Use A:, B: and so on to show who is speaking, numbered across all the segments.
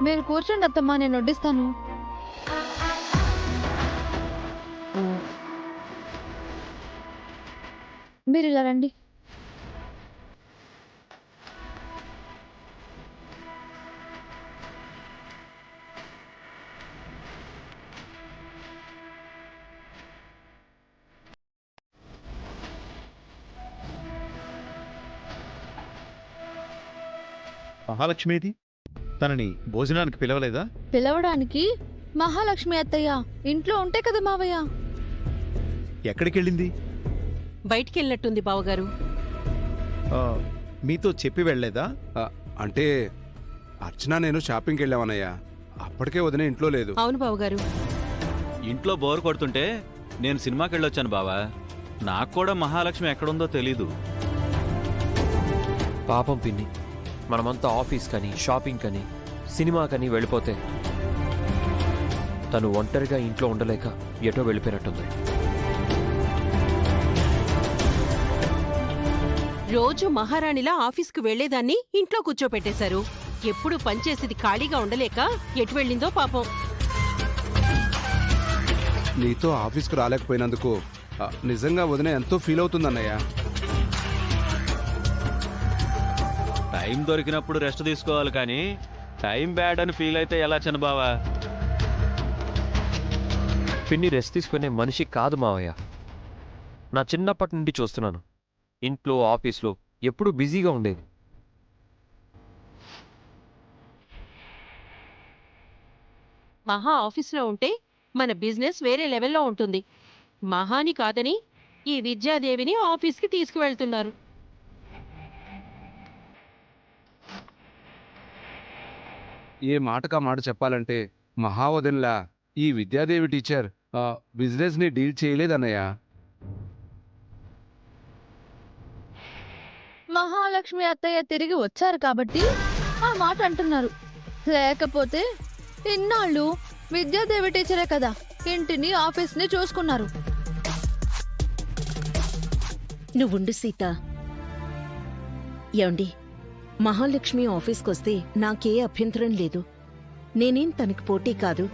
A: మీరు కూర్చోండి అత్తమ్మా, నేను వడ్డిస్తాను. మీరు ఇలా రండి.
B: మహాలక్ష్మిది తనని భోజనానికి పిలవలేదా?
A: పిలవడానికి మహాలక్ష్మి అత్తయ్య ఇంట్లో ఉంటే కదా మావయ్య.
B: ఎక్కడికెళ్ళింది?
C: బయటికెళ్ళినట్టుంది బావగారు.
B: మీతో చెప్పి వెళ్ళలేదా?
D: అంటే అర్చన నేను షాపింగ్కి వెళ్ళామన్నయ్యా. అప్పటికే వదిన ఇంట్లో లేదు.
C: అవును బావగారు.
E: ఇంట్లో బోర్ కొడుతుంటే నేను సినిమాకి వెళ్ళొచ్చాను బావా. నాకు కూడా మహాలక్ష్మి ఎక్కడుందో తెలీదు.
F: పాపం పిన్ని, మనమంతా ఆఫీస్ కని, షాపింగ్ కని, సినిమా కని వెళ్ళిపోతే తను ఒంటరిగా ఇంట్లో ఉండలేక ఎటో వెళ్ళిపోయినట్టుంది.
C: రోజు మహారాణిలా ఆఫీస్కు వెళ్లేదాన్ని ఇంట్లో కూర్చోపెట్టేశారు. ఎప్పుడు పనిచేసేది ఖాళీగా ఉండలేక ఎటు వెళ్ళిందో పాపం.
D: నీతో ఆఫీస్కు రాలేకపోయినందుకు నిజంగా వదిన ఎంతో ఫీల్ అవుతుందన్నయ్య.
E: టైం దొరికినప్పుడు రెస్ట్ తీసుకోవాలి కానీ టైం బ్యాడ్ అని ఫీల్ అయితే ఎలా చిన్నబావా?
F: పిన్ని రెస్ట్ తీసుకునే మనిషి కాదు మావయ్య. నా చిన్నప్పటి నుండి చూస్తున్నాను. ఇంట్లో ఆఫీస్లో ఎప్పుడూ బిజీగా ఉండేది.
C: మహా ఆఫీస్లో ఉంటే మన బిజినెస్ వేరే లెవెల్లో ఉంటుంది. మహాని కాదని ఈ విద్యాదేవిని ఆఫీస్కి తీసుకువెళ్తున్నారు.
D: ఏ మాటకా మాట చెప్పాలంటే మహావదినలా ఈ విద్యాదేవి టీచర్ బిజినెస్ని డీల్ చేయలేదన్నయ్య.
A: మహాలక్ష్మి అత్తయ్య తిరిగి వచ్చారు కాబట్టి ఆ మాట అంటున్నారు. లేకపోతే ఇన్నాళ్ళు విద్యాదేవి టీచరే కదా ఇంటిని ఆఫీస్ని చూసుకున్నారు.
G: నువ్వుండు సీత. ఏమండి, మహాలక్ష్మి ఆఫీస్కొస్తే నాకే అభ్యంతరం లేదు. నేనేం తనకి పోటీ కాదు.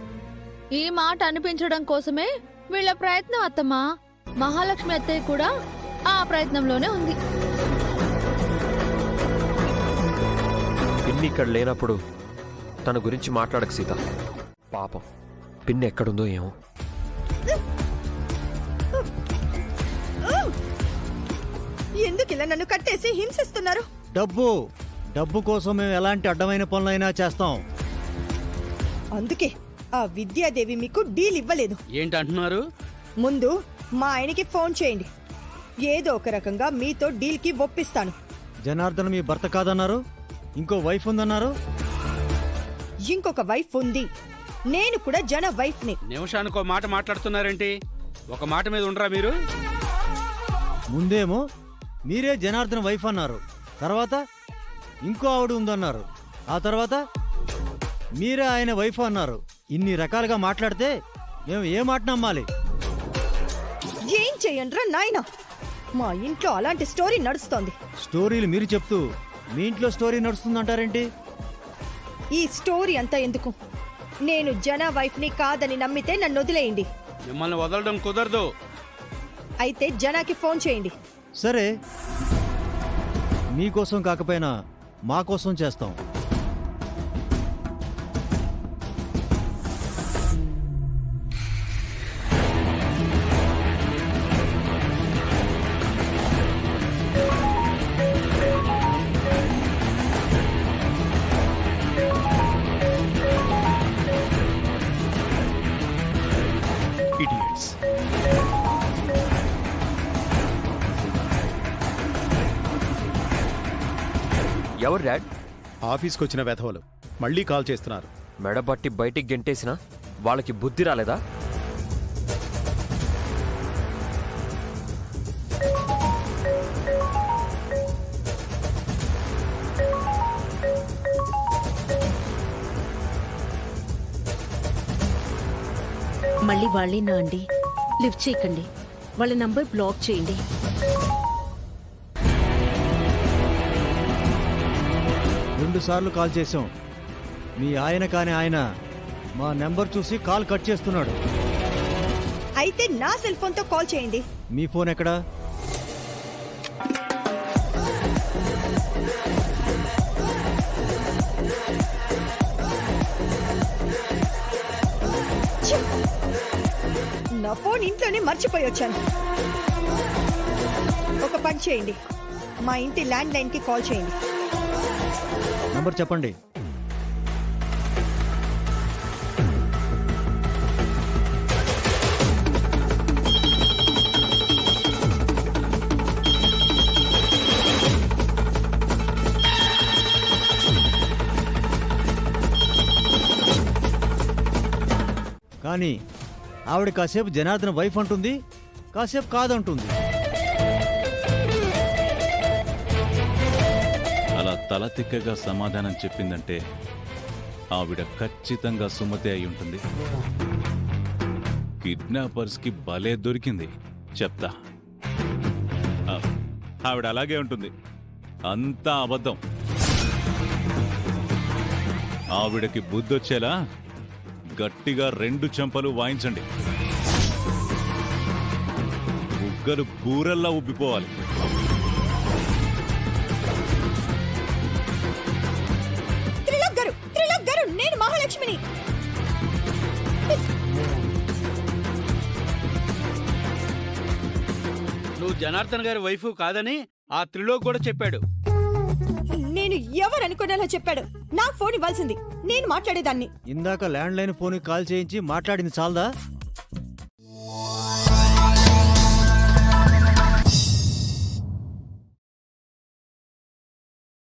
A: ఈ మాట అనిపించడం కోసమే వీళ్ళ ప్రయత్నం అత్తమ్మా. మహాలక్ష్మి అత్తయ్య కూడా ఆ ప్రయత్నంలోనే ఉంది.
F: పిన్ని ఇక్కడ లేనప్పుడు తన గురించి మాట్లాడక సీత. పాపం పిన్ని ఎక్కడుందో ఏమో.
H: ఎందుకిలా నన్ను కట్టేసి హింసిస్తున్నారు?
I: డబ్బు కోసం మేము ఎలాంటి అడ్డమైన పనులైనా చేస్తాం.
H: అందుకే ఆ విద్యాదేవి మీకు డీల్ ఇవ్వలేదు.
J: ఏంటంటున్నారు?
H: ముందు మా ఆయనకి ఫోన్ చేయండి. ఏదో ఒక రకంగా మీతో డీల్కి ఒప్పిస్తాను.
I: జనార్దన్ మీ భర్త కాదన్నారు, ఇంకో వైఫ్ ఉందన్నారు.
H: ఇంకొక వైఫ్ ఉంది. నేను కూడా జన వైఫ్ని.
J: నిమిషానికో మాట మాట్లాడుతున్నారేంటి? ఒక మాట మీద ఉండరా మీరు?
I: ముందేమో మీరే జనార్దన్ వైఫ్ అన్నారు, తర్వాత ఇంకో ఆవిడ ఉందన్నారు, ఆ తర్వాత మీరే ఆయన వైఫ్ అన్నారు. ఇన్ని రకాలుగా మాట్లాడితే మేము ఏ మాట నమ్మాలి?
H: ఏం చెయ్యండ్రా నాయనా, మా ఇంట్లో అలాంటి స్టోరీ నడుస్తోంది.
I: స్టోరీలు మీరు చెప్తూ మీ ఇంట్లో స్టోరీ నడుస్తుందంటారేంటి?
H: ఈ స్టోరీ అంతా ఎందుకు? నేను జన వైఫ్ని కాదని నమ్మితే నన్ను వదిలేయండి.
J: మిమ్మల్ని వదలడం కుదరదు.
H: అయితే జనాకి ఫోన్ చేయండి.
I: సరే, మీకోసం కాకపోయినా మా కోసం చేస్తాం.
B: ఇడియట్స్.
F: ఎవరు డాడ్?
B: ఆఫీస్కి వచ్చిన వెధవలు మళ్ళీ కాల్ చేస్తున్నారు.
F: మెడబట్టి బయటికి గెంటేసినా వాళ్ళకి బుద్ధి రాలేదా?
G: మళ్ళీ వాళ్ళేనా అండి? లిఫ్ట్ చేయకండి. వాళ్ళ నంబర్ బ్లాక్ చేయండి.
I: 2 సార్లు కాల్ చేసాం, మీ ఆయన కాని ఆయన మా నెంబర్ చూసి కాల్ కట్ చేస్తున్నాడు.
H: అయితే నా సెల్ ఫోన్తో కాల్ చేయండి.
I: మీ ఫోన్ ఎక్కడా?
H: ఛీ! నా ఫోన్ ఇంట్లోనే మర్చిపోయి వచ్చాను. ఒక పని చేయండి, మా ఇంటి ల్యాండ్ లైన్కి కాల్ చేయండి.
I: నంబర్ చెప్పండి. కానీ ఆవిడ కాసేపు జనార్దన్ వైఫ్ అంటుంది, కాసేపు కాదంటుంది.
E: అలా తల తిక్కగా సమాధానం చెప్పిందంటే ఆవిడ ఖచ్చితంగా సుమతి అయి ఉంటుంది. కిడ్నాపర్స్ కి భలే దొరికింది చెప్తా. ఆవిడ అలాగే ఉంటుంది, అంతా అబద్ధం. ఆవిడకి బుద్ధొచ్చేలా గట్టిగా 2 చెంపలు వాయించండి. బుగ్గలు బూరెల్లా ఉబ్బిపోవాలి.
H: త్రిలోక్ గారు, నేను మహాలక్ష్మిని.
J: నువ్వు జనార్దన్ గారి వైఫ్ కాదని ఆ త్రిలోక్ కూడా చెప్పాడు.
H: నేను ఎవరు అనుకునేలా చెప్పాడు. నాకు ఫోన్ ఇవ్వాల్సింది, నేను మాట్లాడేదాన్ని.
I: ఇందాక ల్యాండ్ లైన్ ఫోన్కి కాల్ చేయించి మాట్లాడింది చాలదా?